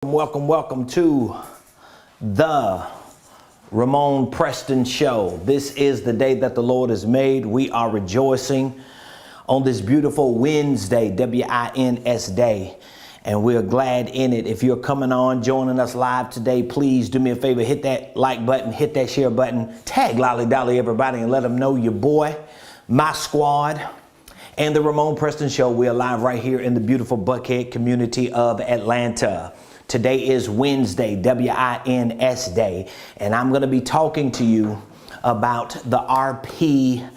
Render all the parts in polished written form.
Welcome to the Ramon Preston Show. This is the day that the Lord has made. We are rejoicing on this beautiful Wednesday, W-I-N-S day, and we're glad in it. If you're coming on, joining us live today, please do me a favor, hit that like button, hit that share button, tag Lolly Dolly everybody, and let them know your boy, my squad, and the Ramon Preston Show. We're live right here in the beautiful Buckhead community of Atlanta. Today is Wednesday, W-I-N-S day, and I'm going to be talking to you about the RP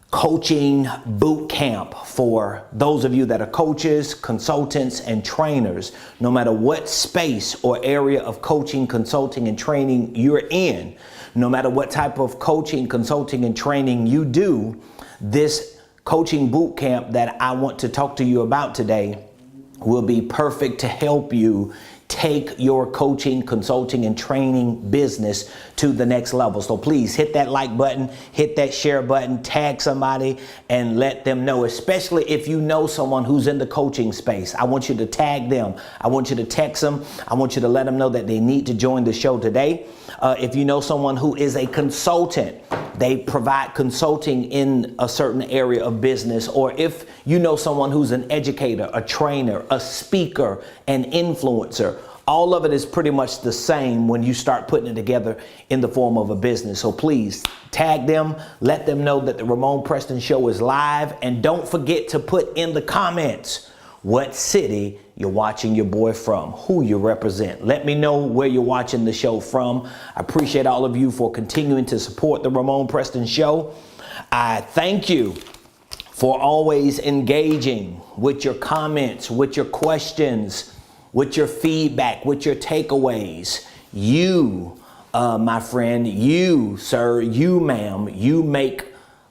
Coaching Boot Camp for those of you that are coaches, consultants, and trainers. No matter what space or area of coaching, consulting, and training you're in, no matter what type of coaching, consulting, and training you do, this coaching boot camp that I want to talk to you about today will be perfect to help you take your coaching, consulting, and training business to the next level. So please hit that like button, hit that share button, tag somebody, and let them know, especially if you know someone who's in the coaching space. I want you to tag them. I want you to text them. I want you to let them know that they need to join the show today. If you know someone who is a consultant, they provide consulting in a certain area of business, or if you know someone who's an educator, a trainer, a speaker, an influencer, all of it is pretty much the same when you start putting it together in the form of a business. So please tag them, let them know that the Ramon Preston Show is live, and don't forget to put in the comments what city you're watching your boy from, who you represent. Let me know where you're watching the show from. I appreciate all of you for continuing to support the Ramon Preston Show. I thank you for always engaging with your comments, with your questions, with your feedback, with your takeaways. You, my friend, you, sir, you, ma'am, you make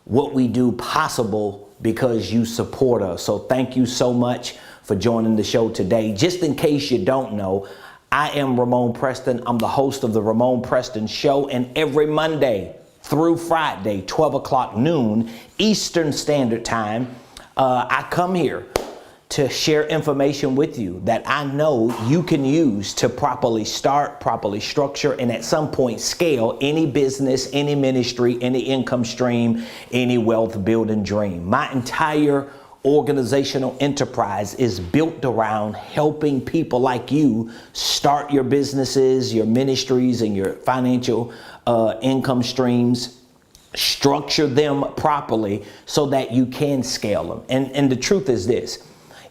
what we do possible because you support us. So thank you so much for joining the show today. Just in case you don't know, I am Ramon Preston. I'm the host of the Ramon Preston Show, and every Monday through Friday, 12 o'clock noon Eastern Standard Time, I come here to share information with you that I know you can use to properly start, properly structure, and at some point scale any business, any ministry, any income stream, any wealth building dream. My entire organizational enterprise is built around helping people like you start your businesses, your ministries, and your financial income streams, structure them properly so that you can scale them. And the truth is this: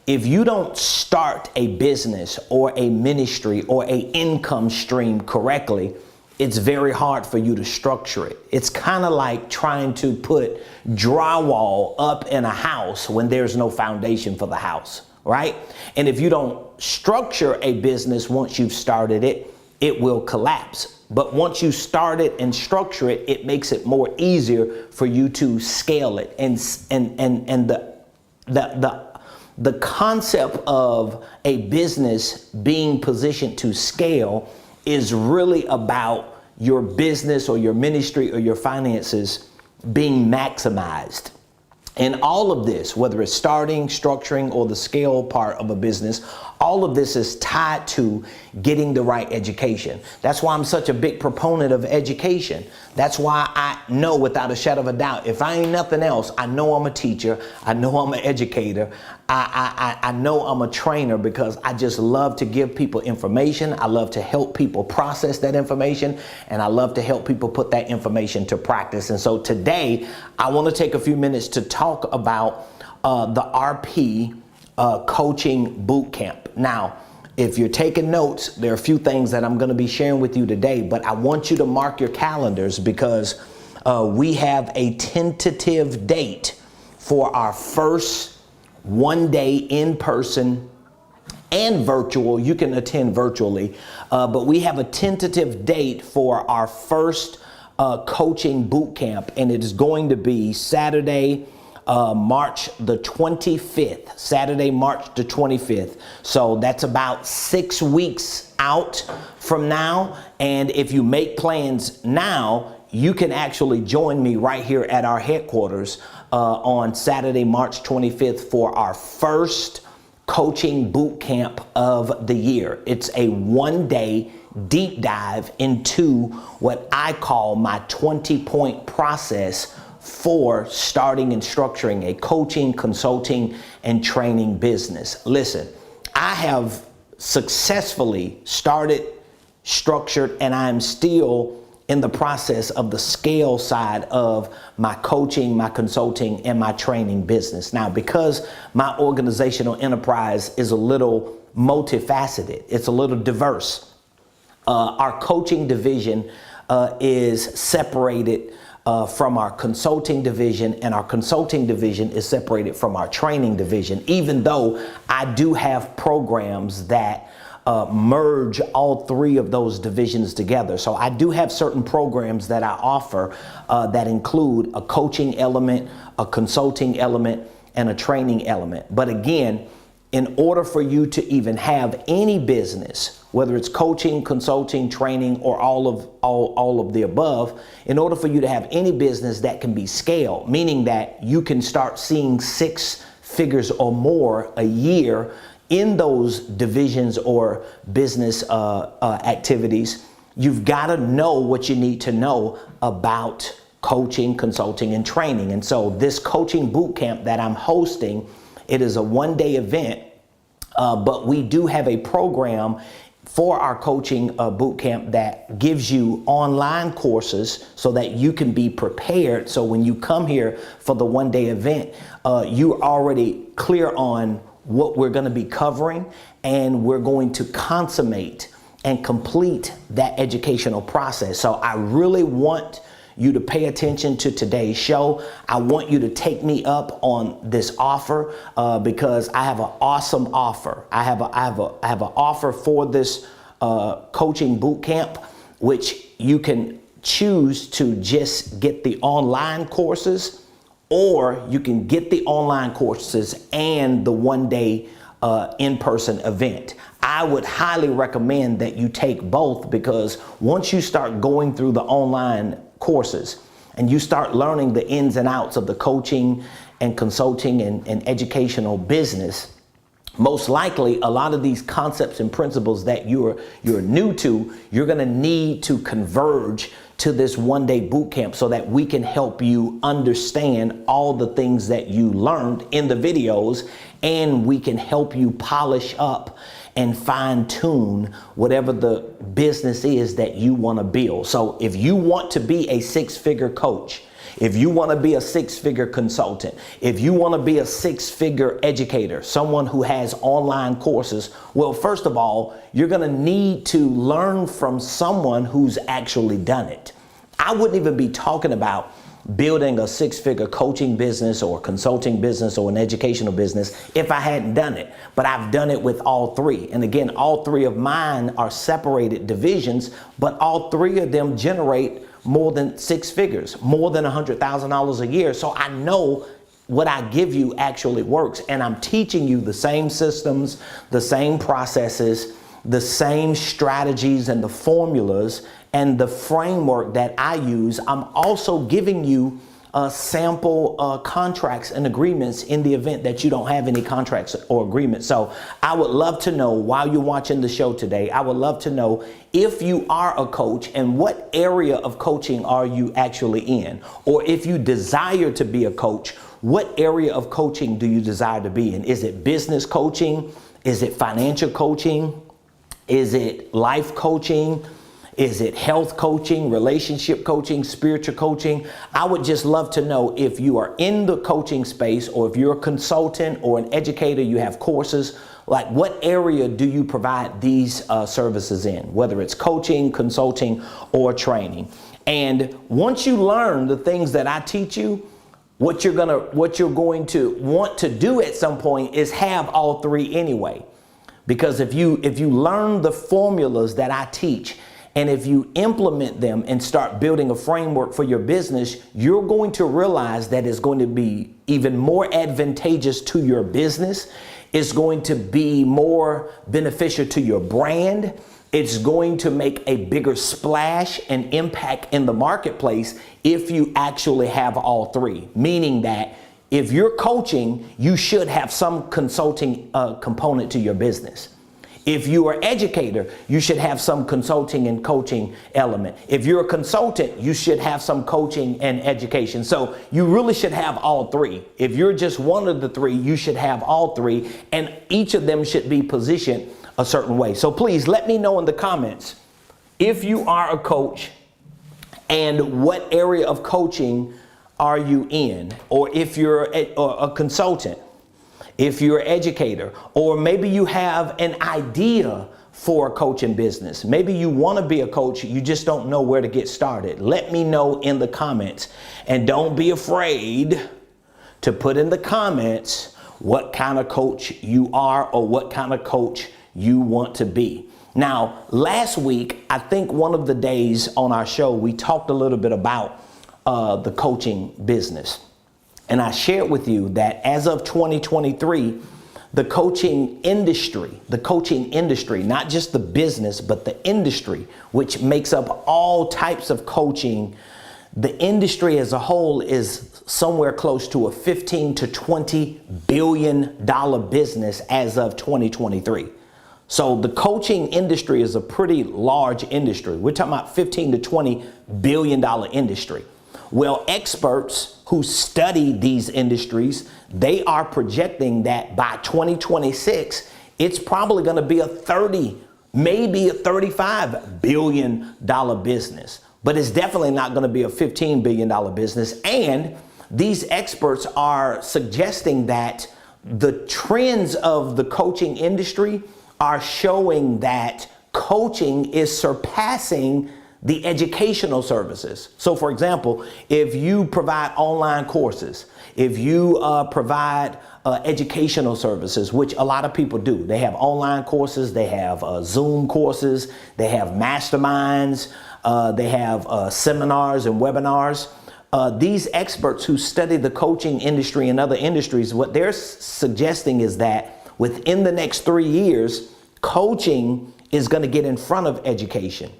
if you don't start a business or a ministry or a income stream correctly, it's very hard for you to structure it. It's kind of like trying to put drywall up in a house when there's no foundation for the house, right? And if you don't structure a business once you've started it, it will collapse. But once you start it and structure it, it makes it more easier for you to scale it. And the concept of a business being positioned to scale is really about your business or your ministry or your finances being maximized. And all of this, whether it's starting, structuring, or the scale part of a business, all of this is tied to getting the right education. That's why I'm such a big proponent of education. That's why I know without a shadow of a doubt, if I ain't nothing else, I know I'm a teacher. I know I'm an educator. I know I'm a trainer, because I just love to give people information. I love to help people process that information, and I love to help people put that information to practice. And so today, I want to take a few minutes to talk about the RP Coaching Boot Camp. Now, if you're taking notes, there are a few things that I'm going to be sharing with you today, but I want you to mark your calendars, because we have a tentative date for our first one-day in-person and virtual. You can attend virtually, but we have a tentative date for our first coaching boot camp, and it is going to be Saturday, March the 25th, Saturday, March the 25th. So that's about 6 weeks out from now. And if you make plans now, you can actually join me right here at our headquarters on Saturday, March 25th for our first coaching boot camp of the year. It's a 1-day deep dive into what I call my 20-point process for starting and structuring a coaching, consulting, and training business. Listen, I have successfully started, structured, and I'm still in the process of the scale side of my coaching, my consulting, and my training business. Now, because my organizational enterprise is a little multifaceted, it's a little diverse. Our coaching division is separated from our consulting division, and our consulting division is separated from our training division, even though I do have programs that merge all three of those divisions together. So I do have certain programs that I offer that include a coaching element, a consulting element, and a training element. But again, in order for you to even have any business, whether it's coaching, consulting, training, or all of the above, in order for you to have any business that can be scaled, meaning that you can start seeing 6 figures or more a year in those divisions or business activities, you've got to know what you need to know about coaching, consulting, and training. And so this coaching boot camp that I'm hosting, it is a 1-day event, but we do have a program for our coaching boot camp that gives you online courses so that you can be prepared. So when you come here for the 1-day event, you're already clear on what we're going to be covering, and we're going to consummate and complete that educational process. So I really want you to pay attention to today's show. I want you to take me up on this offer because I have an awesome offer. I have an offer for this coaching boot camp, which you can choose to just get the online courses, or you can get the online courses and the 1-day in-person event. I would highly recommend that you take both, because once you start going through the online courses and you start learning the ins and outs of the coaching and consulting and educational business, most likely a lot of these concepts and principles that you're new to, you're going to need to converge to this 1-day boot camp so that we can help you understand all the things that you learned in the videos, and we can help you polish up and fine tune whatever the business is that you want to build. So if you want to be a 6-figure coach, if you want to be a 6-figure consultant, if you want to be a 6-figure educator, someone who has online courses, well, first of all, you're going to need to learn from someone who's actually done it. I wouldn't even be talking about building a 6-figure coaching business or consulting business or an educational business if I hadn't done it. But I've done it with all three. And again, all three of mine are separated divisions, but all three of them generate more than 6 figures, more than $100,000 a year. So I know what I give you actually works, and I'm teaching you the same systems, the same processes, the same strategies and the formulas and the framework that I use. I'm also giving you sample contracts and agreements in the event that you don't have any contracts or agreements. So I would love to know, while you're watching the show today, I would love to know if you are a coach and what area of coaching are you actually in, or if you desire to be a coach, what area of coaching do you desire to be in? Is it business coaching? Is it financial coaching? Is it life coaching? Is it health coaching, relationship coaching, spiritual coaching? I would just love to know if you are in the coaching space, or if you're a consultant or an educator, you have courses, like what area do you provide these services in, whether it's coaching, consulting, or training. And once you learn the things that I teach you, what you're going to want to do at some point is have all three anyway. Because if you learn the formulas that I teach, and if you implement them and start building a framework for your business, you're going to realize that it's going to be even more advantageous to your business. It's going to be more beneficial to your brand. It's going to make a bigger splash and impact in the marketplace if you actually have all three, meaning that if you're coaching, you should have some consulting component to your business. If you are an educator, you should have some consulting and coaching element. If you're a consultant, you should have some coaching and education. So you really should have all three. If you're just one of the three, you should have all three, and each of them should be positioned a certain way. So please let me know in the comments if you are a coach and what area of coaching are you in, or if you're a consultant, if you're an educator, or maybe you have an idea for a coaching business. Maybe you want to be a coach, you just don't know where to get started. Let me know in the comments, and don't be afraid to put in the comments what kind of coach you are or what kind of coach you want to be. Now, last week, I think one of the days on our show, we talked a little bit about the coaching business. And I shared with you that as of 2023, the coaching industry, not just the business, but the industry, which makes up all types of coaching, the industry as a whole is somewhere close to a $15 to $20 billion business as of 2023. So the coaching industry is a pretty large industry. We're talking about $15 to $20 billion industry. Well, experts who study these industries, they are projecting that by 2026, it's probably going to be a 30, maybe a $35 billion business. But it's definitely not going to be a $15 billion business. And these experts are suggesting that the trends of the coaching industry are showing that coaching is surpassing the educational services. So for example, if you provide online courses, if you provide educational services, which a lot of people do, they have online courses, they have Zoom courses, they have masterminds, they have seminars and webinars. These experts who study the coaching industry and other industries, what they're suggesting is that within the next 3 years, coaching is going to get in front of education.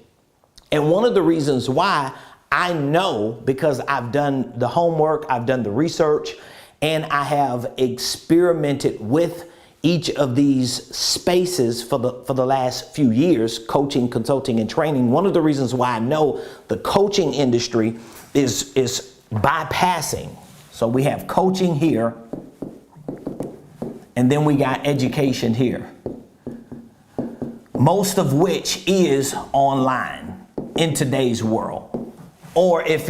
And one of the reasons why I know, because I've done the homework, I've done the research, and I have experimented with each of these spaces for the last few years, coaching, consulting, and training. One of the reasons why I know the coaching industry is bypassing. So we have coaching here, and then we got education here, most of which is online in today's world. Or if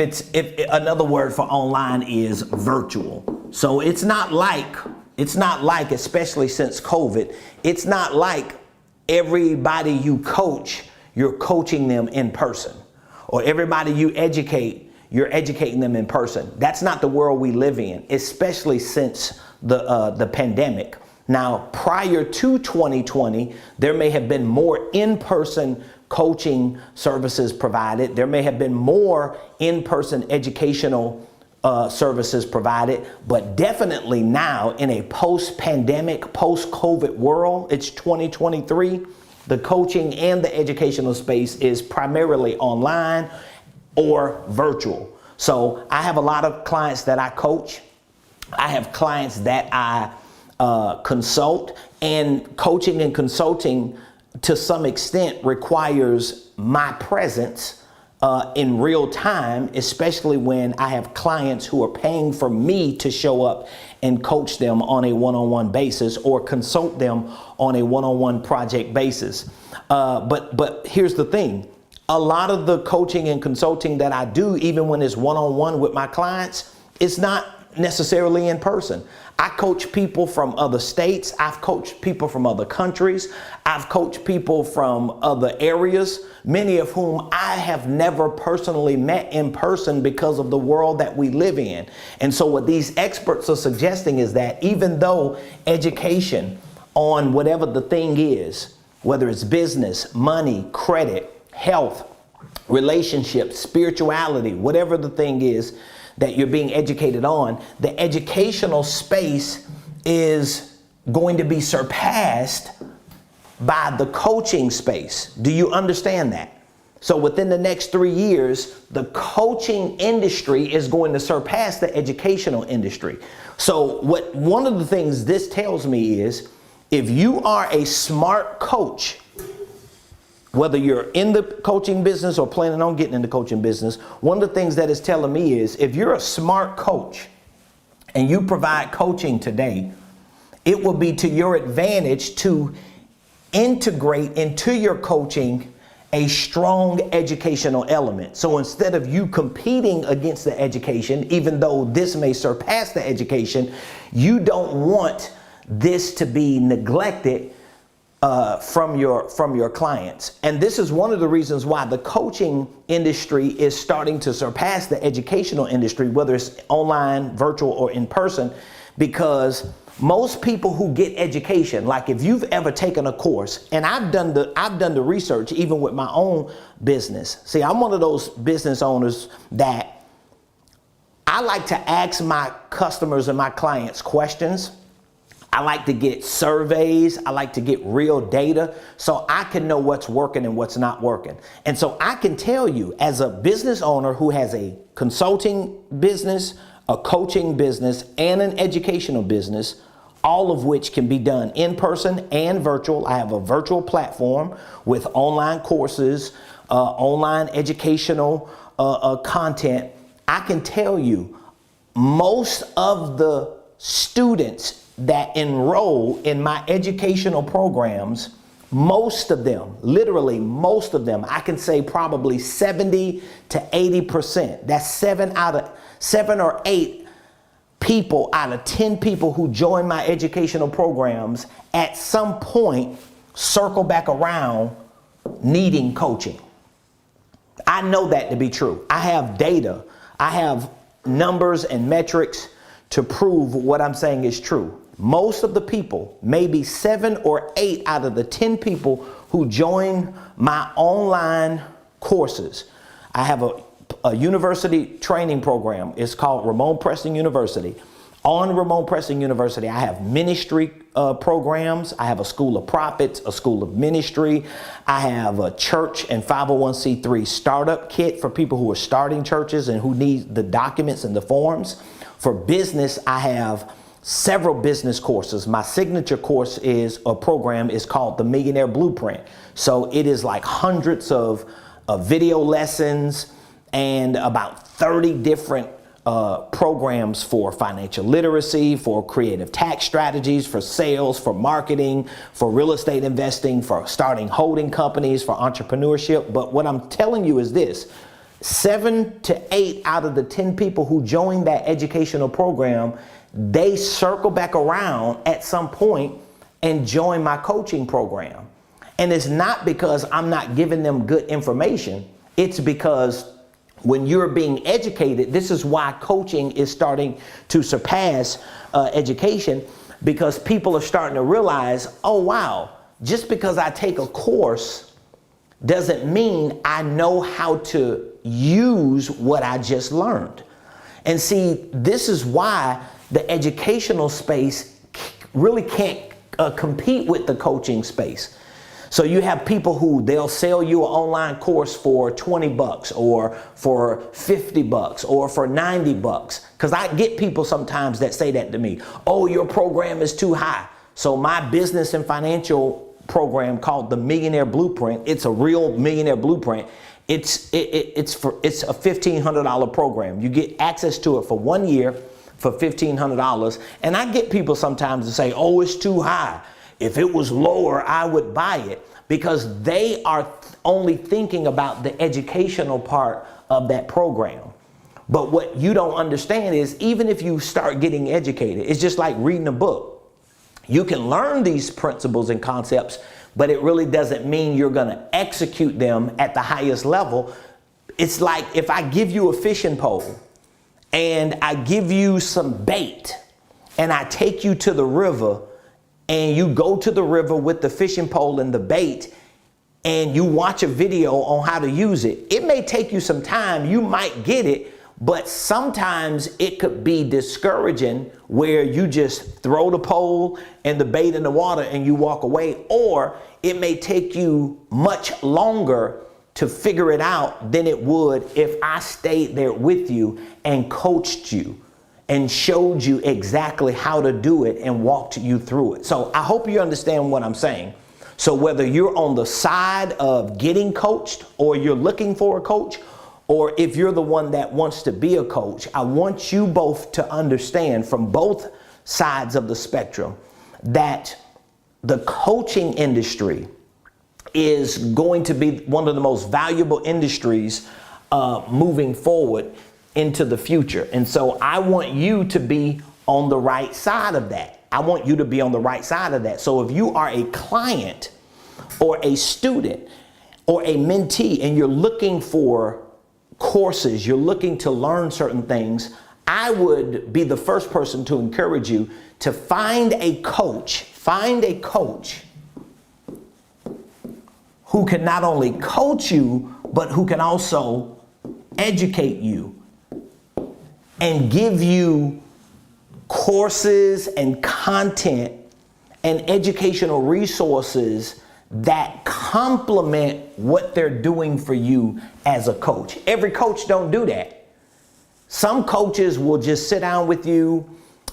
another word for online is virtual. So it's not like, especially since COVID, it's not like everybody you coach, you're coaching them in person, or everybody you educate, you're educating them in person. That's not the world we live in, especially since the pandemic. Now, prior to 2020, there may have been more in-person coaching services provided. There may have been more in-person educational services provided, but definitely now in a post-pandemic, post-COVID world, it's 2023, the coaching and the educational space is primarily online or virtual. So I have a lot of clients that I coach. I have clients that I consult, and coaching and consulting to some extent requires my presence in real time, especially when I have clients who are paying for me to show up and coach them on a one-on-one basis or consult them on a one-on-one project basis. But here's the thing. A lot of the coaching and consulting that I do, even when it's one-on-one with my clients, it's not necessarily in person. I coach people from other states. I've coached people from other countries. I've coached people from other areas, many of whom I have never personally met in person because of the world that we live in. And so what these experts are suggesting is that even though education on whatever the thing is, whether it's business, money, credit, health, relationships, spirituality, whatever the thing is that you're being educated on, the educational space is going to be surpassed by the coaching space. Do you understand that? So within the next 3 years, the coaching industry is going to surpass the educational industry. So one of the things this tells me is, if you are a smart coach, whether you're in the coaching business or planning on getting in the coaching business, one of the things that it's telling me is, if you're a smart coach and you provide coaching today, it will be to your advantage to integrate into your coaching a strong educational element. So instead of you competing against the education, even though this may surpass the education, you don't want this to be neglected from your clients. And this is one of the reasons why the coaching industry is starting to surpass the educational industry, whether it's online, virtual, or in person, because most people who get education, like if you've ever taken a course, and I've done the research even with my own business. See, I'm one of those business owners that I like to ask my customers and my clients questions. I like to get surveys. I like to get real data so I can know what's working and what's not working. And so I can tell you, as a business owner who has a consulting business, a coaching business, and an educational business, all of which can be done in person and virtual. I have a virtual platform with online courses, online educational content. I can tell you, most of the students that enroll in my educational programs, most of them, literally most of them, I can say probably 70 to 80%. That's 7 or 8 people out of 10 people who join my educational programs at some point circle back around needing coaching. I know that to be true. I have data. I have numbers and metrics to prove what I'm saying is true. Most of the people, maybe 7 or 8 out of the 10 people who join my online courses. I have a university training program. It's called Ramon Preston University. On Ramon Preston University, I have ministry programs. I have a school of prophets, a school of ministry. I have a church and 501c3 startup kit for people who are starting churches and who need the documents and the forms. For business, I have several business courses. My signature course program is called the Millionaire Blueprint. So it is like hundreds of video lessons and about 30 different programs for financial literacy, for creative tax strategies, for sales, for marketing, for real estate investing, for starting holding companies, for entrepreneurship. But what I'm telling you is this: 7 to 8 out of the 10 people who join that educational program, they circle back around at some point and join my coaching program. And it's not because I'm not giving them good information. It's because when you're being educated, this is why coaching is starting to surpass education, because people are starting to realize, oh wow, just because I take a course doesn't mean I know how to use what I just learned. And see, this is why the educational space really can't compete with the coaching space. So you have people who they'll sell you an online course for $20 or for $50 or for $90. Because I get people sometimes that say that to me. Oh, your program is too high. So my business and financial program called the Millionaire Blueprint, it's a real millionaire blueprint. It's a $1,500 program. You get access to it for 1 year for $1,500. And I get people sometimes to say, oh, it's too high. If it was lower, I would buy it, because they are only thinking about the educational part of that program. But what you don't understand is, even if you start getting educated, it's just like reading a book. You can learn these principles and concepts, but it really doesn't mean you're going to execute them at the highest level. It's like if I give you a fishing pole and I give you some bait and I take you to the river, and you go to the river with the fishing pole and the bait, and you watch a video on how to use it. It may take you some time, you might get it, but sometimes it could be discouraging where you just throw the pole and the bait in the water and you walk away. Or it may take you much longer to figure it out than it would if I stayed there with you and coached you and showed you exactly how to do it and walked you through it. So I hope you understand what I'm saying. So whether you're on the side of getting coached or you're looking for a coach, or if you're the one that wants to be a coach, I want you both to understand from both sides of the spectrum that the coaching industry is going to be one of the most valuable industries moving forward into the future. And so I want you to be on the right side of that. I want you to be on the right side of that. So if you are a client or a student or a mentee and you're looking for courses, you're looking to learn certain things, I would be the first person to encourage you to find a coach who can not only coach you, but who can also educate you and give you courses and content and educational resources that complement what they're doing for you as a coach. Every coach don't do that. Some coaches will just sit down with you.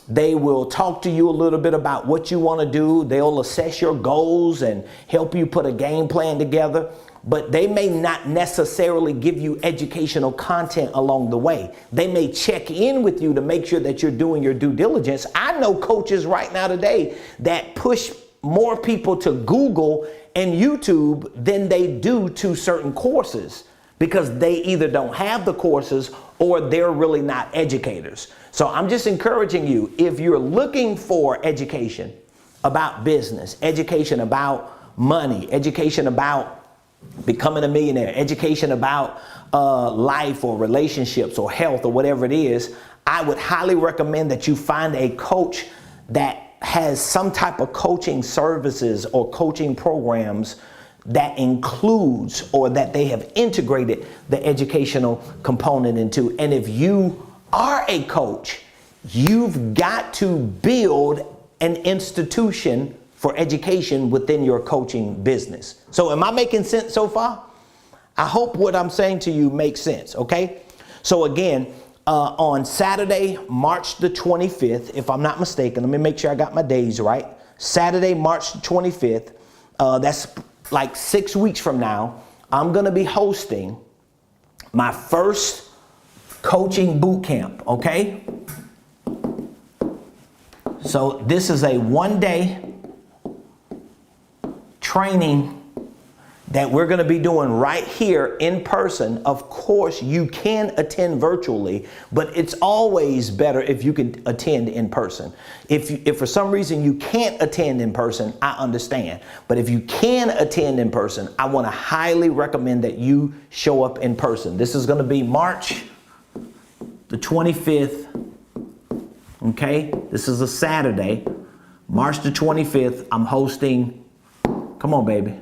They will talk to you a little bit about what you want to do. They'll assess your goals and help you put a game plan together. But they may not necessarily give you educational content along the way. They may check in with you to make sure that you're doing your due diligence. I know coaches right now today that push more people to Google and YouTube than they do to certain courses because they either don't have the courses or they're really not educators. So I'm just encouraging you, if you're looking for education about business, education about money, education about becoming a millionaire, education about life or relationships or health or whatever it is, I would highly recommend that you find a coach that has some type of coaching services or coaching programs that includes or that they have integrated the educational component into. And if you are a coach, you've got to build an institution for education within your coaching business. So am I making sense so far? I hope what I'm saying to you makes sense, okay? So again, on Saturday, March the 25th, if I'm not mistaken, let me make sure I got my days right. Saturday, March the 25th, that's like 6 weeks from now, I'm gonna be hosting my first coaching boot camp, okay? So this is a one-day training that we're going to be doing right here in person. Of course, you can attend virtually, but it's always better if you can attend in person. If for some reason you can't attend in person, I understand. But if you can attend in person, I want to highly recommend that you show up in person. This is going to be March the 25th. Okay, this is a Saturday, March the 25th. I'm hosting, come on, baby.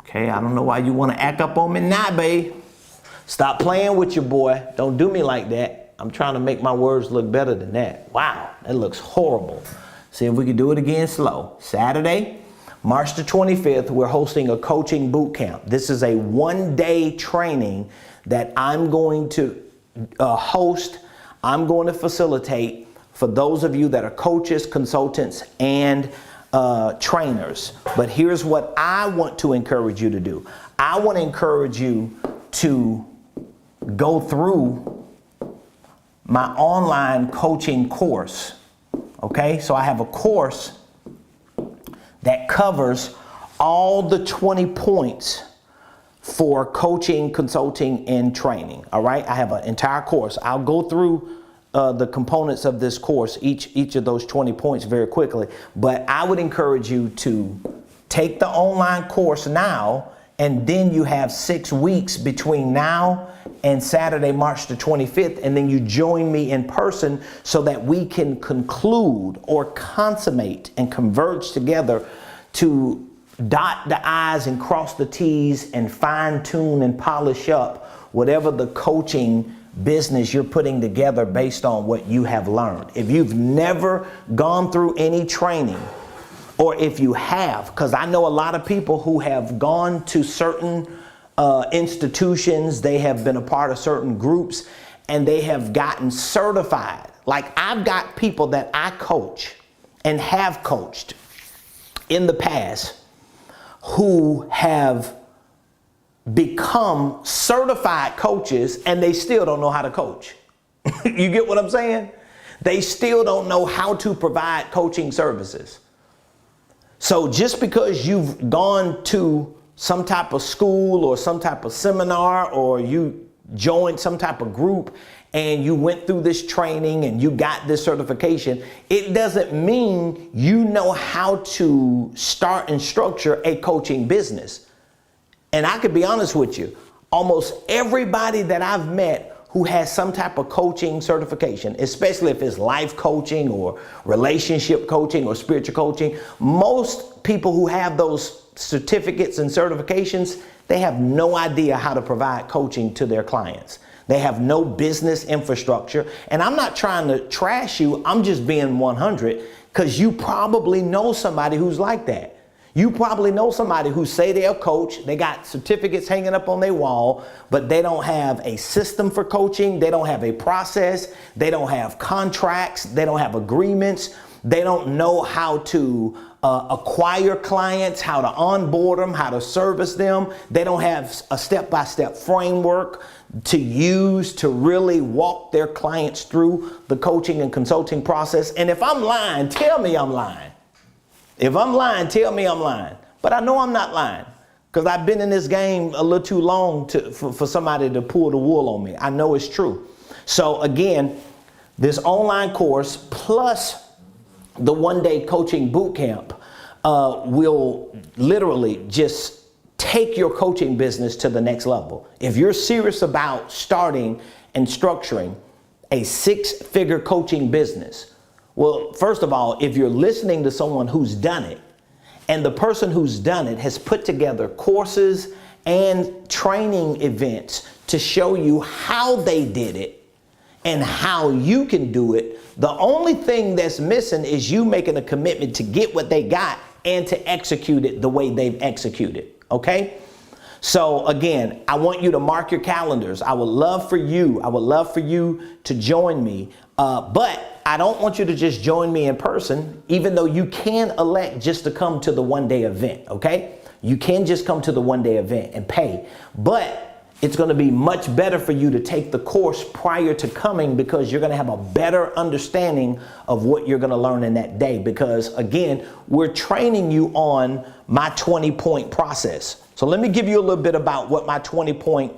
Okay, I don't know why you want to act up on me now, babe. Stop playing with your boy. Don't do me like that. I'm trying to make my words look better than that. Wow, that looks horrible. See if we can do it again slow. Saturday, March the 25th, we're hosting a coaching boot camp. This is a one-day training that I'm going to host. I'm going to facilitate for those of you that are coaches, consultants, and trainers. But here's what I want to encourage you to do. I want to encourage you to go through my online coaching course. Okay, so I have a course that covers all the 20 points for coaching, consulting, and training. All right, I have an entire course. I'll go through the components of this course, each of those 20 points very quickly. But I would encourage you to take the online course now, and then you have 6 weeks between now and Saturday, March the 25th, and then you join me in person so that we can conclude or consummate and converge together to dot the I's and cross the T's and fine tune and polish up whatever the coaching business you're putting together based on what you have learned. If you've never gone through any training or if you have, because I know a lot of people who have gone to certain institutions, they have been a part of certain groups, and they have gotten certified. Like, I've got people that I coach and have coached in the past who have become certified coaches, and they still don't know how to coach. You get what I'm saying? They still don't know how to provide coaching services. So just because you've gone to some type of school or some type of seminar, or you joined some type of group and you went through this training and you got this certification, it doesn't mean you know how to start and structure a coaching business. And I could be honest with you, almost everybody that I've met who has some type of coaching certification, especially if it's life coaching or relationship coaching or spiritual coaching, most people who have those certificates and certifications, they have no idea how to provide coaching to their clients. They have no business infrastructure. And I'm not trying to trash you, I'm just being 100, because you probably know somebody who's like that. You probably know somebody who say they're a coach, they got certificates hanging up on their wall, but they don't have a system for coaching, they don't have a process, they don't have contracts, they don't have agreements, they don't know how to acquire clients, how to onboard them, how to service them. They don't have a step-by-step framework to use to really walk their clients through the coaching and consulting process. And if I'm lying, tell me I'm lying. If I'm lying, tell me I'm lying. But I know I'm not lying, because I've been in this game a little too long for somebody to pull the wool on me. I know it's true. So again, this online course plus the one-day coaching boot camp will literally just take your coaching business to the next level. If you're serious about starting and structuring a six-figure coaching business, well, first of all, if you're listening to someone who's done it, and the person who's done it has put together courses and training events to show you how they did it and how you can do it, the only thing that's missing is you making a commitment to get what they got and to execute it the way they've executed, okay? So again, I want you to mark your calendars. I would love for you to join me, but I don't want you to just join me in person, even though you can elect just to come to the one-day event, okay? You can just come to the one-day event and pay, but it's going to be much better for you to take the course prior to coming, because you're going to have a better understanding of what you're going to learn in that day. Because again, we're training you on my 20-point process. So let me give you a little bit about what my 20-point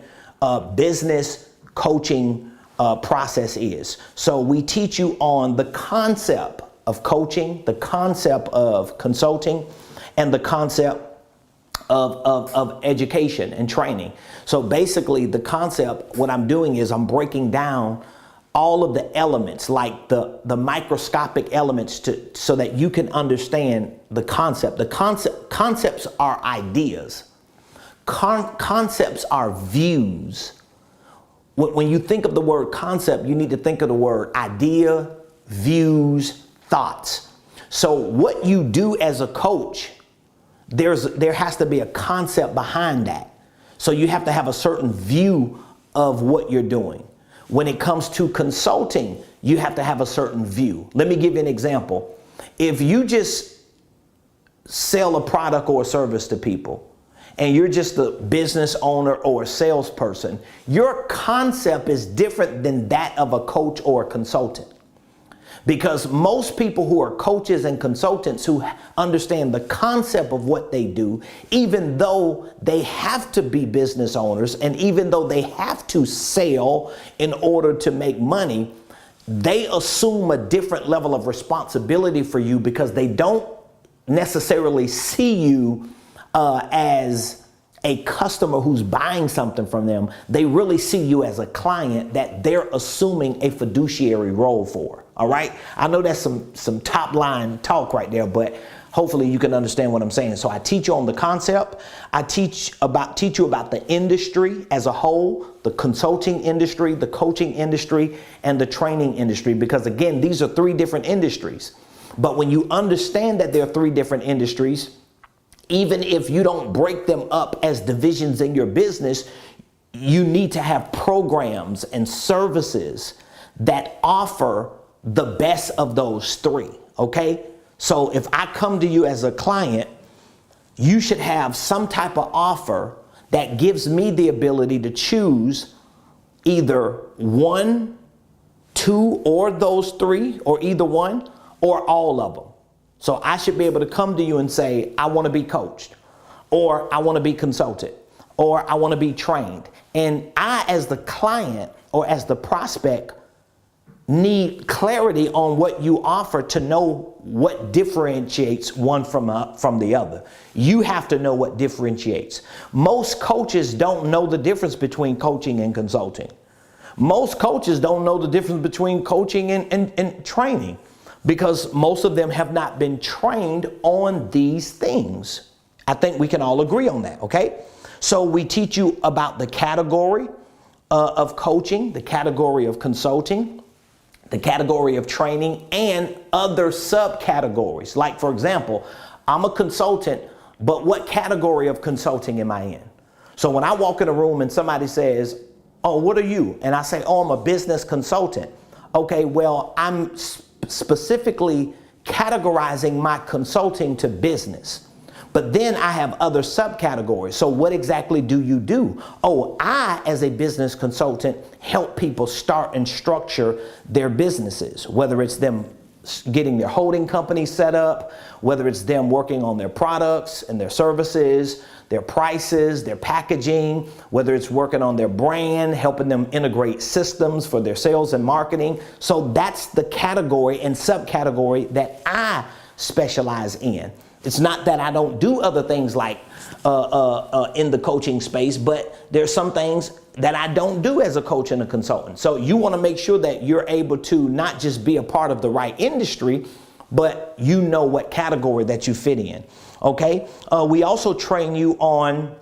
business coaching process is. So we teach you on the concept of coaching, the concept of consulting, and the concept of education and training. So basically the concept, what I'm doing is I'm breaking down all of the elements, like the microscopic elements, so that you can understand the concept. Concepts are ideas. Concepts are views. When you think of the word concept, you need to think of the word idea, views, thoughts. So what you do as a coach, there has to be a concept behind that. So you have to have a certain view of what you're doing. When it comes to consulting, you have to have a certain view. Let me give you an example. If you just sell a product or a service to people, and you're just a business owner or a salesperson, your concept is different than that of a coach or a consultant. Because most people who are coaches and consultants who understand the concept of what they do, even though they have to be business owners and even though they have to sell in order to make money, they assume a different level of responsibility for you, because they don't necessarily see you as a customer who's buying something from them. They really see you as a client that they're assuming a fiduciary role for. All right. I know that's some top line talk right there, but hopefully you can understand what I'm saying. So I teach you on the concept. I teach you about the industry as a whole, the consulting industry, the coaching industry, and the training industry, because again, these are three different industries. But when you understand that there are three different industries, even if you don't break them up as divisions in your business, you need to have programs and services that offer the best of those three, okay? So if I come to you as a client, you should have some type of offer that gives me the ability to choose either one, two, or those three, or either one, or all of them. So I should be able to come to you and say, I want to be coached, or I want to be consulted, or I want to be trained. And I, as the client or as the prospect, need clarity on what you offer to know what differentiates one from the other. You have to know what differentiates. Most coaches don't know the difference between coaching and consulting. Most coaches don't know the difference between coaching and training, because most of them have not been trained on these things. I think we can all agree on that, okay? So we teach you about the category of coaching, the category of consulting, the category of training, and other subcategories. Like, for example, I'm a consultant, but what category of consulting am I in? So when I walk in a room and somebody says, oh, what are you? And I say, oh, I'm a business consultant. Okay, well, I'm specifically categorizing my consulting to business. But then I have other subcategories. So what exactly do you do? Oh, I, as a business consultant, help people start and structure their businesses, whether it's them getting their holding company set up, whether it's them working on their products and their services, their prices, their packaging, whether it's working on their brand, helping them integrate systems for their sales and marketing. So that's the category and subcategory that I specialize in. It's not that I don't do other things like in the coaching space, but there's some things that I don't do as a coach and a consultant. So you want to make sure that you're able to not just be a part of the right industry, but you know what category that you fit in. Okay. We also train you on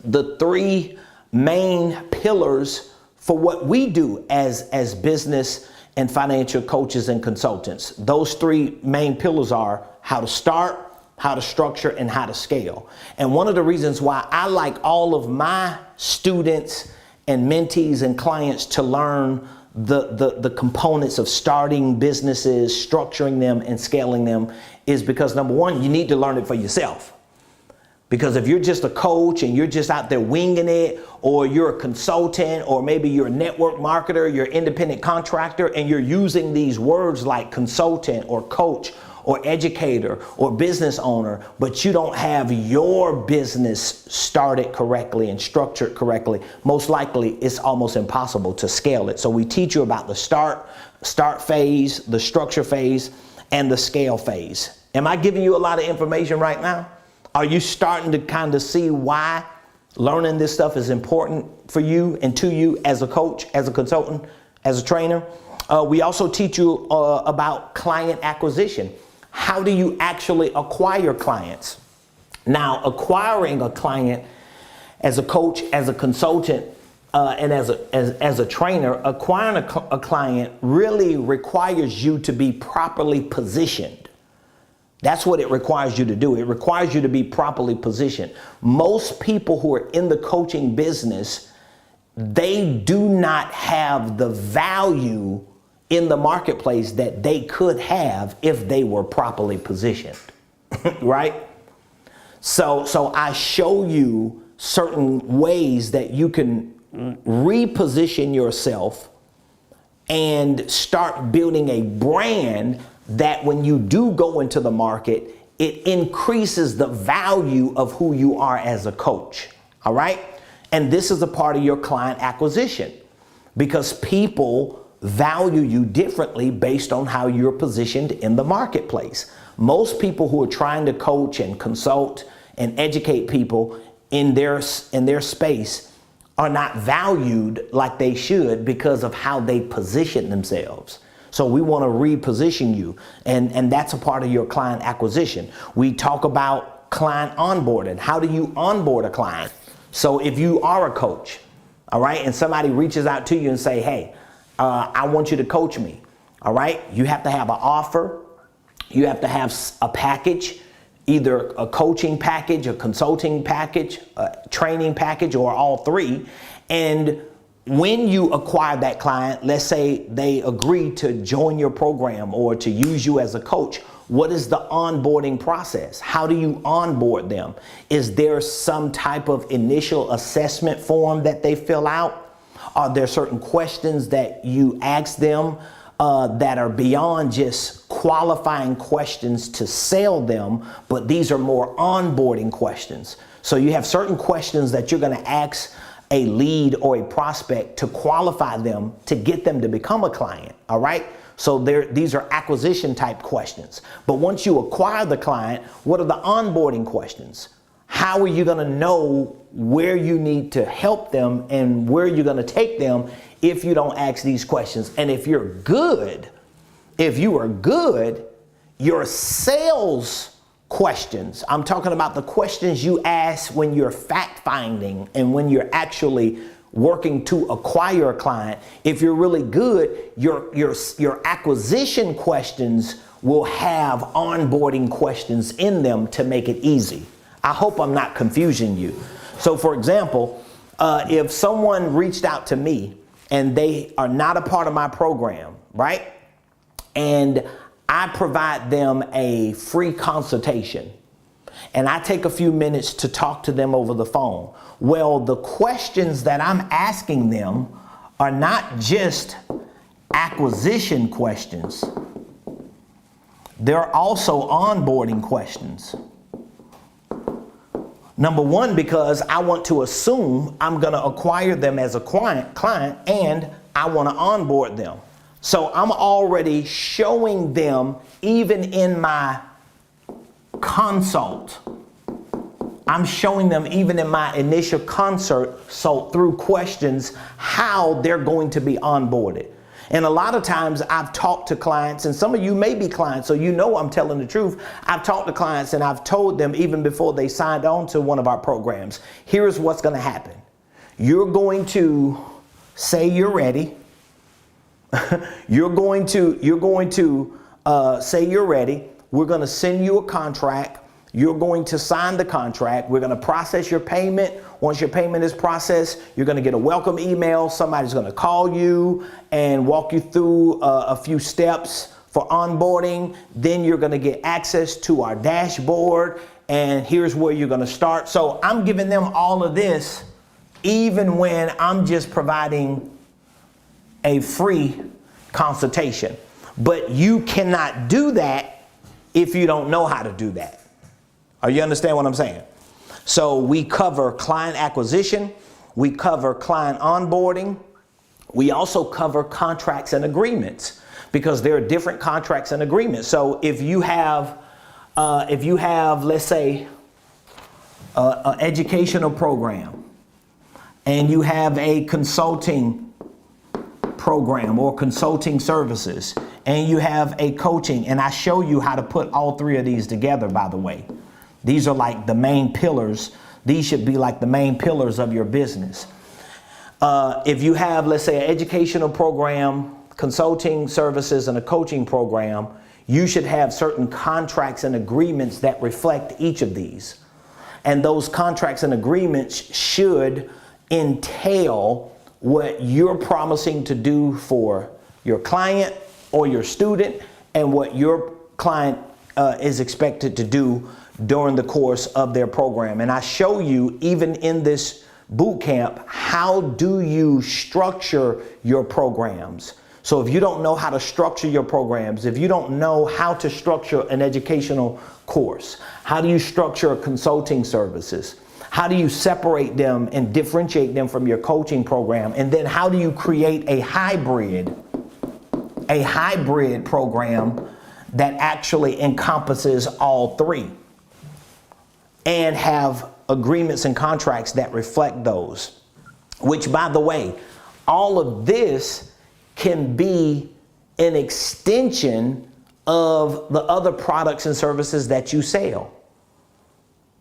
the three main pillars for what we do as business and financial coaches and consultants. Those three main pillars are how to start, how to structure, and how to scale. And one of the reasons why I like all of my students and mentees and clients to learn the components of starting businesses, structuring them, and scaling them is because, number one, you need to learn it for yourself. Because if you're just a coach and you're just out there winging it, or you're a consultant, or maybe you're a network marketer, you're an independent contractor, and you're using these words like consultant or coach or educator or business owner, but you don't have your business started correctly and structured correctly, most likely it's almost impossible to scale it. So we teach you about the start phase, the structure phase, and the scale phase. Am I giving you a lot of information right now? Are you starting to kind of see why learning this stuff is important for you and to you as a coach, as a consultant, as a trainer? We also teach you about client acquisition. How do you actually acquire clients? Now, acquiring a client as a coach, as a consultant, and as a trainer, acquiring a client really requires you to be properly positioned. That's what it requires you to do. It requires you to be properly positioned. Most people who are in the coaching business, they do not have the value in the marketplace that they could have if they were properly positioned, right? So I show you certain ways that you can reposition yourself and start building a brand that when you do go into the market, it increases the value of who you are as a coach, all right? And this is a part of your client acquisition, because people value you differently based on how you're positioned in the marketplace. Most people who are trying to coach and consult and educate people in their space are not valued like they should because of how they position themselves. So we want to reposition you, and that's a part of your client acquisition. We talk about client onboarding. How do you onboard a client? So if you are a coach, all right, and somebody reaches out to you and say, hey, I want you to coach me. All right. You have to have an offer. You have to have a package, either a coaching package, a consulting package, a training package, or all three. And when you acquire that client, let's say they agree to join your program or to use you as a coach, what is the onboarding process? How do you onboard them? Is there some type of initial assessment form that they fill out? Are there certain questions that you ask them that are beyond just qualifying questions to sell them, but these are more onboarding questions? So you have certain questions that you're going to ask a lead or a prospect to qualify them to get them to become a client. All right. So these are acquisition type questions. But once you acquire the client, what are the onboarding questions? How are you going to know where you need to help them and where you're going to take them if you don't ask these questions? And if you are good, your sales questions, I'm talking about the questions you ask when you're fact finding and when you're actually working to acquire a client. If you're really good, your acquisition questions will have onboarding questions in them to make it easy. I hope I'm not confusing you. So for example, if someone reached out to me and they are not a part of my program, right? And I provide them a free consultation and I take a few minutes to talk to them over the phone. Well, the questions that I'm asking them are not just acquisition questions. They're also onboarding questions. Number one, because I want to assume I'm going to acquire them as a client and I want to onboard them. So I'm already showing them, even in my consult, I'm showing them even in my initial consult through questions how they're going to be onboarded. And a lot of times I've talked to clients, and some of you may be clients, so you know I'm telling the truth. I've talked to clients and I've told them even before they signed on to one of our programs, here's what's going to happen. You're going to say you're ready. You're going to say you're ready. We're going to send you a contract. You're going to sign the contract. We're going to process your payment. Once your payment is processed, you're going to get a welcome email. Somebody's going to call you and walk you through a few steps for onboarding. Then you're going to get access to our dashboard, and here's where you're going to start. So I'm giving them all of this, even when I'm just providing a free consultation. But you cannot do that if you don't know how to do that. Are you understand what I'm saying? So we cover client acquisition. We cover client onboarding. We also cover contracts and agreements, because there are different contracts and agreements. So if you have, let's say, an educational program, and you have a consulting program or consulting services, and you have a coaching, and I show you how to put all three of these together, by the way. These are like the main pillars. These should be like the main pillars of your business. If you have, let's say, an educational program, consulting services, and a coaching program, you should have certain contracts and agreements that reflect each of these. And those contracts and agreements should entail what you're promising to do for your client or your student, and what your client is expected to do during the course of their program. And I show you, even in this boot camp, how do you structure your programs. So if you don't know how to structure your programs, if you don't know how to structure an educational course, how do you structure consulting services? How do you separate them and differentiate them from your coaching program? And then how do you create a hybrid program that actually encompasses all three, and have agreements and contracts that reflect those? Which, by the way, all of this can be an extension of the other products and services that you sell.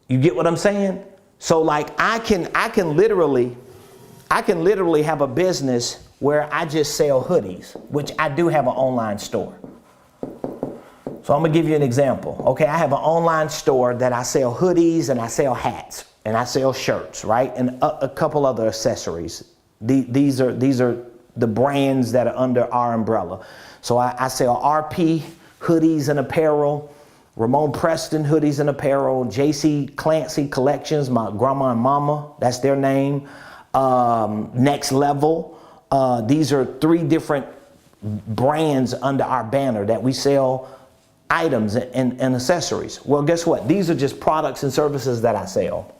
You get what I'm saying? So like I can literally have a business where I just sell hoodies, which I do have an online store. So I'm gonna give you an example. Okay, I have an online store that I sell hoodies and I sell hats and I sell shirts, right? And a couple other accessories. These are the brands that are under our umbrella. So I sell RP hoodies and apparel, Ramon Preston hoodies and apparel, JC Clancy Collections, my grandma and mama, that's their name. Next Level. These are 3 different brands under our banner that we sell items and accessories. Well, guess what? These are just products and services that I sell,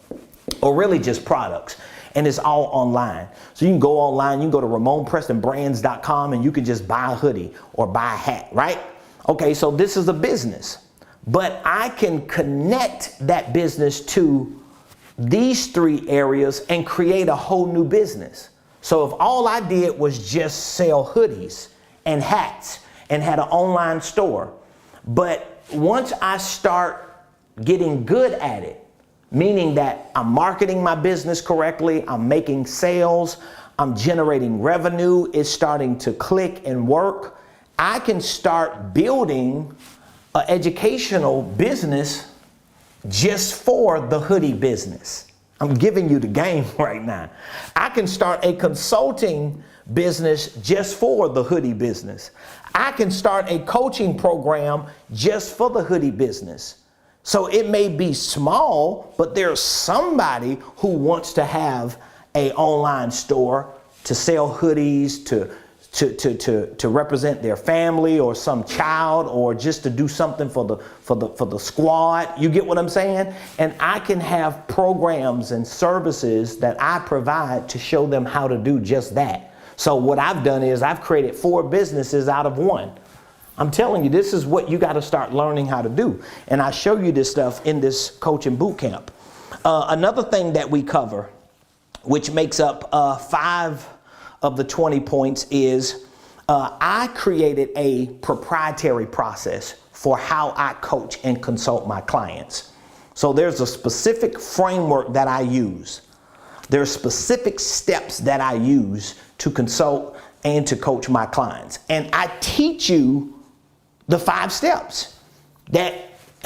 or really just products. And it's all online. So you can go online, you can go to RamonPrestonBrands.com and you can just buy a hoodie or buy a hat, right? Okay, so this is a business, but I can connect that business to these 3 areas and create a whole new business. So if all I did was just sell hoodies and hats and had an online store, but once I start getting good at it, meaning that I'm marketing my business correctly, I'm making sales, I'm generating revenue, it's starting to click and work, I can start building an educational business just for the hoodie business. I'm giving you the game right now. I can start a consulting business just for the hoodie business. I can start a coaching program just for the hoodie business. So it may be small, but there's somebody who wants to have an online store to sell hoodies, to represent their family or some child, or just to do something for the squad. You get what I'm saying? And I can have programs and services that I provide to show them how to do just that. So what I've done is I've created 4 businesses out of 1. I'm telling you, this is what you got to start learning how to do. And I show you this stuff in this coaching boot camp. Another thing that we cover, which makes up 5 of the 20 points, is I created a proprietary process for how I coach and consult my clients. So there's a specific framework that I use. There are specific steps that I use to consult and to coach my clients. And I teach you the 5 steps that,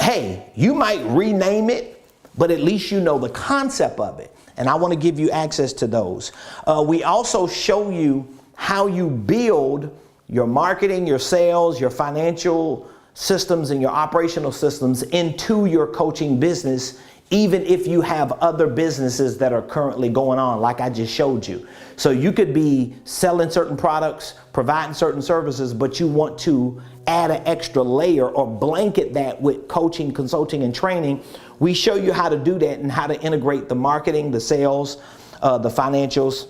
hey, you might rename it, but at least you know the concept of it. And I want to give you access to those. We also show you how you build your marketing, your sales, your financial systems, and your operational systems into your coaching business, even if you have other businesses that are currently going on, like I just showed you. So you could be selling certain products, providing certain services, but you want to add an extra layer or blanket that with coaching, consulting, and training. We show you how to do that and how to integrate the marketing, the sales, the financials,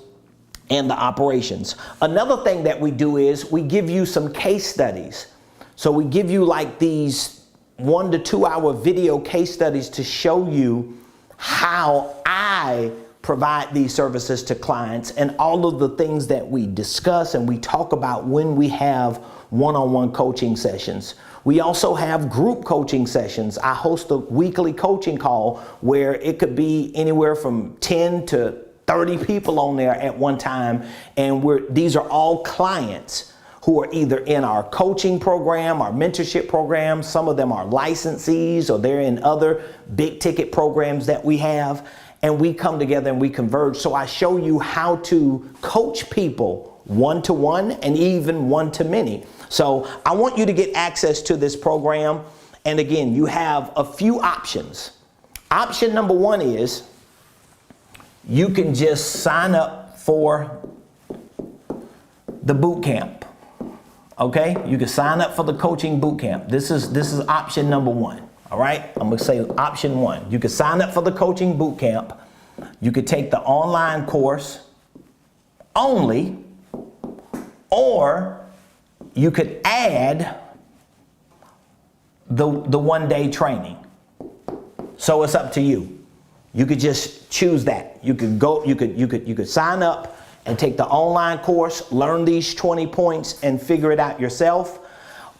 and the operations. Another thing that we do is we give you some case studies. So we give you like these 1 to 2 hour video case studies to show you how I provide these services to clients and all of the things that we discuss and we talk about when we have one-on-one coaching sessions. We also have group coaching sessions. I host a weekly coaching call where it could be anywhere from 10 to 30 people on there at one time. And these are all clients who are either in our coaching program, our mentorship program. Some of them are licensees or they're in other big ticket programs that we have. And we come together and we converge. So I show you how to coach people one-to-one and even one-to-many. So I want you to get access to this program. And again, you have a few options. Option number 1 is you can just sign up for the boot camp. Okay, you can sign up for the coaching boot camp. This is option number 1. All right, I'm gonna say option 1. You can sign up for the coaching boot camp. You could take the online course only, or you could add the 1-day training. So it's up to you. You could just choose that. You could go. You could sign up and take the online course, learn these 20 points and figure it out yourself.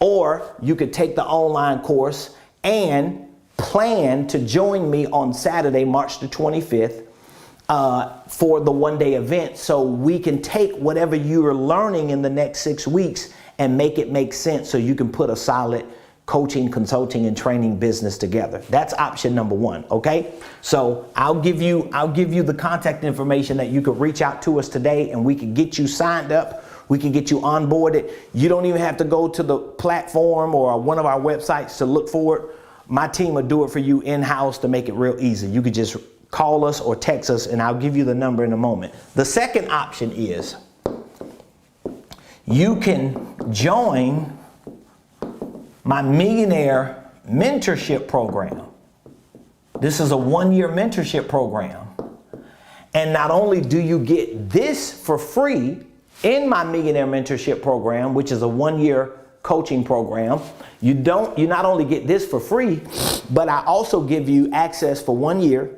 Or you could take the online course and plan to join me on Saturday, March the 25th for the 1-day event, so we can take whatever you are learning in the next 6 weeks and make it make sense so you can put a solid coaching, consulting, and training business together. That's option number one, okay? So I'll give you the contact information that you could reach out to us today, and we can get you signed up. We can get you onboarded. You don't even have to go to the platform or one of our websites to look for it. My team will do it for you in-house to make it real easy. You could just call us or text us, and I'll give you the number in a moment. The second option is you can join my Millionaire Mentorship Program. This is a one-year mentorship program. And not only do you get this for free in my Millionaire Mentorship Program, which is a one-year coaching program, you not only get this for free, but I also give you access for 1 year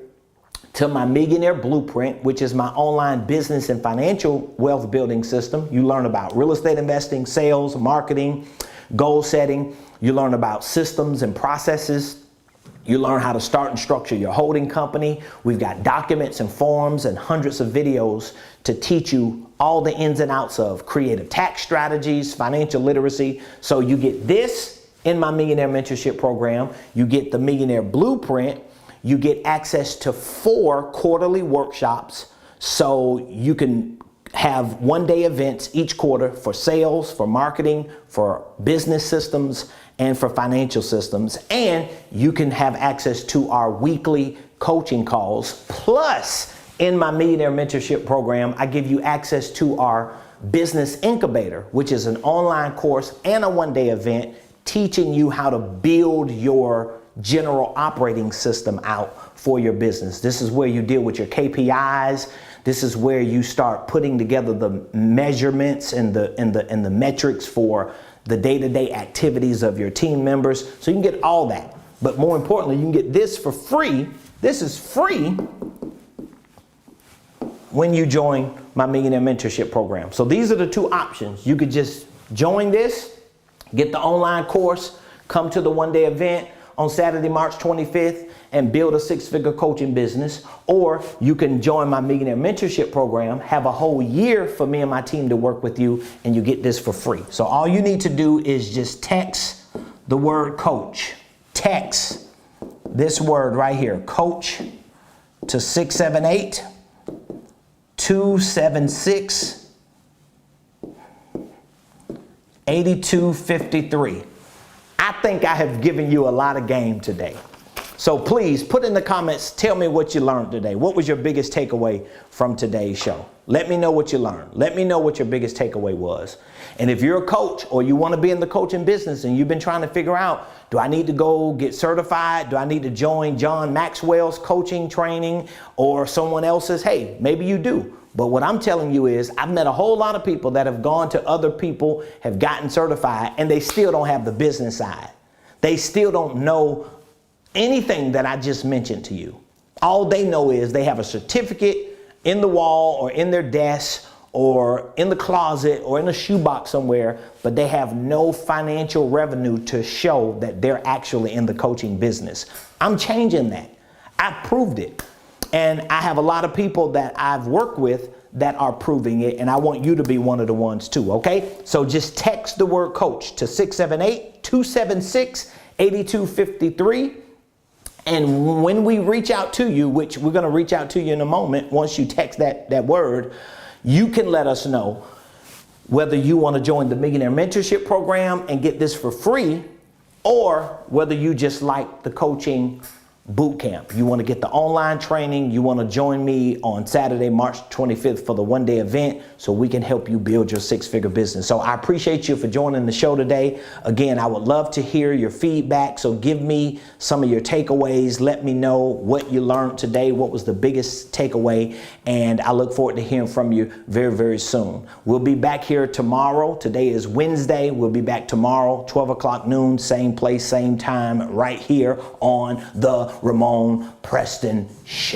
to my Millionaire Blueprint, which is my online business and financial wealth building system. You learn about real estate investing, sales, marketing, goal setting. You learn about systems and processes. You learn how to start and structure your holding company. We've got documents and forms and hundreds of videos to teach you all the ins and outs of creative tax strategies, financial literacy. So you get this in my Millionaire Mentorship Program. You get the Millionaire Blueprint. You get access to 4 quarterly workshops, so you can have one-day events each quarter for sales, for marketing, for business systems, and for financial systems. And you can have access to our weekly coaching calls. Plus, in my Millionaire Mentorship Program, I give you access to our Business Incubator, which is an online course and a one-day event teaching you how to build your general operating system out for your business. This is where you deal with your KPIs. This is where you start putting together the measurements and the metrics for the day-to-day activities of your team members. So you can get all that. But more importantly, you can get this for free. This is free when you join my Millionaire Mentorship Program. So these are the 2 options. You could just join this, get the online course, come to the one-day event on Saturday, March 25th, and build a 6-figure coaching business. Or you can join my Millionaire Mentorship Program, have a whole year for me and my team to work with you, and you get this for free. So all you need to do is just text the word coach. Text this word right here, coach, to 678-276-8253. I think I have given you a lot of game today. So please put in the comments, tell me what you learned today. What was your biggest takeaway from today's show? Let me know what you learned. Let me know what your biggest takeaway was. And if you're a coach or you want to be in the coaching business and you've been trying to figure out, do I need to go get certified? Do I need to join John Maxwell's coaching training or someone else's? Hey, maybe you do. But what I'm telling you is I've met a whole lot of people that have gone to other people, have gotten certified, and they still don't have the business side. They still don't know anything that I just mentioned to you. All they know is they have a certificate in the wall or in their desk or in the closet or in a shoebox somewhere, but they have no financial revenue to show that they're actually in the coaching business. I'm changing that. I've proved it. And I have a lot of people that I've worked with that are proving it, and I want you to be one of the ones too, okay? So just text the word coach to 678-276-8253. And when we reach out to you, which we're going to reach out to you in a moment, once you text that word, you can let us know whether you want to join the Millionaire Mentorship Program and get this for free, or whether you just like the coaching Bootcamp. You want to get the online training. You want to join me on Saturday, March 25th for the one-day event so we can help you build your 6-figure business. So I appreciate you for joining the show today. Again, I would love to hear your feedback. So give me some of your takeaways. Let me know what you learned today. What was the biggest takeaway? And I look forward to hearing from you very, very soon. We'll be back here tomorrow. Today is Wednesday. We'll be back tomorrow, 12 o'clock noon, same place, same time, right here on the Ramon Preston Show.